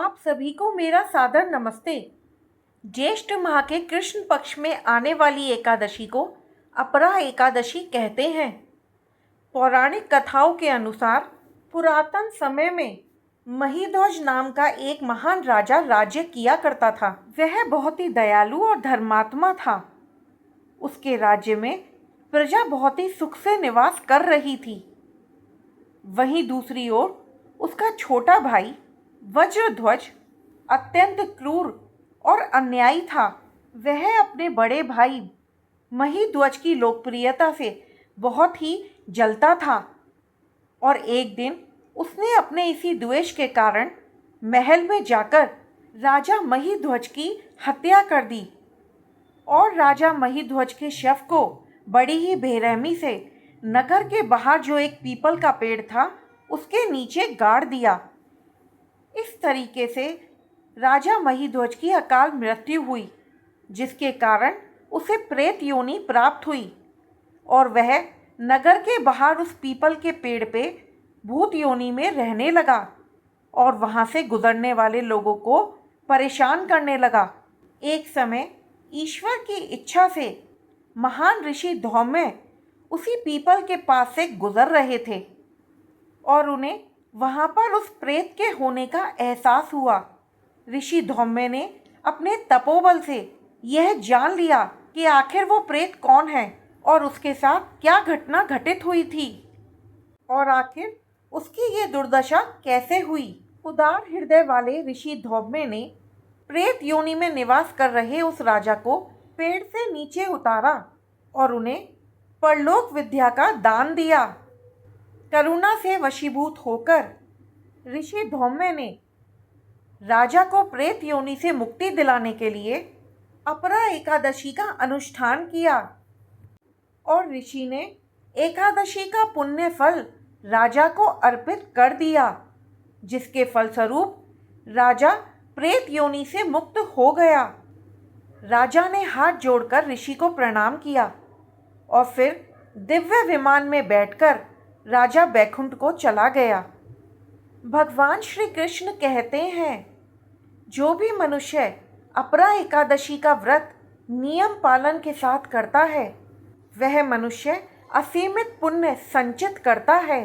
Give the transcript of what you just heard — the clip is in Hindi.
आप सभी को मेरा सादर नमस्ते। ज्येष्ठ माह के कृष्ण पक्ष में आने वाली एकादशी को अपरा एकादशी कहते हैं। पौराणिक कथाओं के अनुसार पुरातन समय में महिध्वज नाम का एक महान राजा राज्य किया करता था। वह बहुत ही दयालु और धर्मात्मा था। उसके राज्य में प्रजा बहुत ही सुख से निवास कर रही थी। वहीं दूसरी ओर उसका छोटा भाई वज्रध्वज अत्यंत क्रूर और अन्यायी था। वह अपने बड़े भाई महिध्वज की लोकप्रियता से बहुत ही जलता था और एक दिन उसने अपने इसी द्वेष के कारण महल में जाकर राजा महिध्वज की हत्या कर दी और राजा महिध्वज के शव को बड़ी ही बेरहमी से नगर के बाहर जो एक पीपल का पेड़ था उसके नीचे गाड़ दिया। इस तरीके से राजा महिध्वज की अकाल मृत्यु हुई, जिसके कारण उसे प्रेत योनि प्राप्त हुई और वह नगर के बाहर उस पीपल के पेड़ पे भूत योनि में रहने लगा और वहाँ से गुजरने वाले लोगों को परेशान करने लगा। एक समय ईश्वर की इच्छा से महान ऋषि धौम्य उसी पीपल के पास से गुजर रहे थे और उन्हें वहाँ पर उस प्रेत के होने का एहसास हुआ। ऋषि धौम्य ने अपने तपोबल से यह जान लिया कि आखिर वो प्रेत कौन है और उसके साथ क्या घटना घटित हुई थी और आखिर उसकी ये दुर्दशा कैसे हुई। उदार हृदय वाले ऋषि धौम्य ने प्रेत योनि में निवास कर रहे उस राजा को पेड़ से नीचे उतारा और उन्हें परलोक विद्या का दान दिया। करुणा से वशीभूत होकर ऋषि धौम्य ने राजा को प्रेत योनि से मुक्ति दिलाने के लिए अपरा एकादशी का अनुष्ठान किया और ऋषि ने एकादशी का पुण्य फल राजा को अर्पित कर दिया, जिसके फलस्वरूप राजा प्रेत योनि से मुक्त हो गया। राजा ने हाथ जोड़कर ऋषि को प्रणाम किया और फिर दिव्य विमान में बैठकर राजा बैकुंठ को चला गया। भगवान श्री कृष्ण कहते हैं, जो भी मनुष्य अपरा एकादशी का व्रत नियम पालन के साथ करता है वह मनुष्य असीमित पुण्य संचित करता है।